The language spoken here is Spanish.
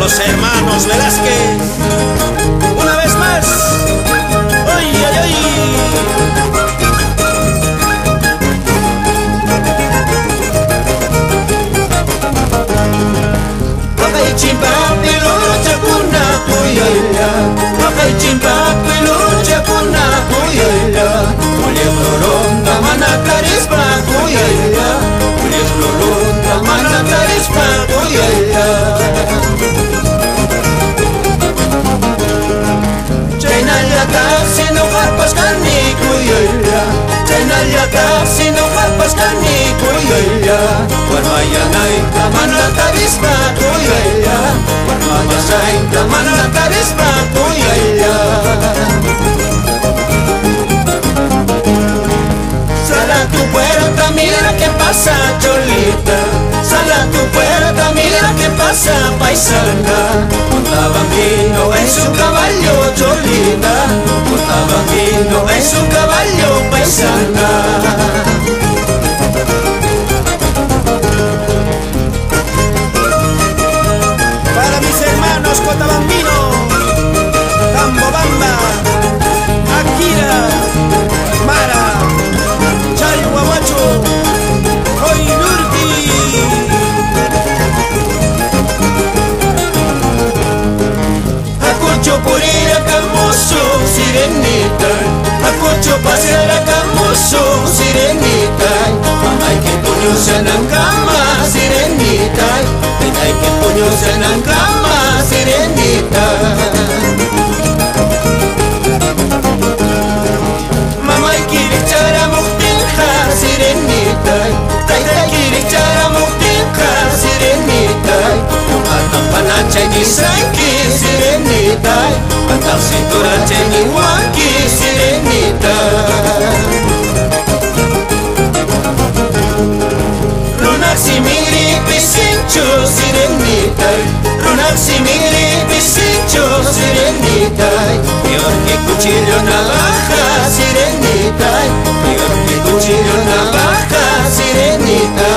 Los hermanos Velázquez, una vez más. ¡Ay, ay, ay! Pakai cimpak lucha kuna kuyaya, pakai cimpak lucha kuna kuyaya. Kuliah lorong tamana taris pa kuyaya, kuliah lorong tamana taris pa kuyaya. Sino kapas kani kuyaya, Chenalya sino kapas kani kuyaya. Warmayanay kamana tarispa kuyaya, warmayasay kamana tarispa kuyaya. Sala tu puerta, mira que pasa cholita. Sala tu puerta, mira que pasa paisana. Montaba vino en su caballo cholita, montaba vino en su caballo paisana. Para mis hermanos Cotabambino, Tambobamba, Akira, Mara, Chalhuahuacho, Hoynurti. Acucho por ir a Camoso, sirenita. Acucho pasear a Camoso, sirenita. Mamay que puño se cama, sirenita. Ay que puño se cama, sirenita. Mamay quiere echar a Moctinja, sirenita. Tay quiere echar a Moctinja, sirenita. No matan panacha ni sanki, sirenita. Pantal cintura ni waki, sirenita. Runak simiri pisincho, sirenita. Runak simiri pisincho, sirenita. Peor que cuchillo navaja, sirenita. Peor que cuchillo navaja, sirenita.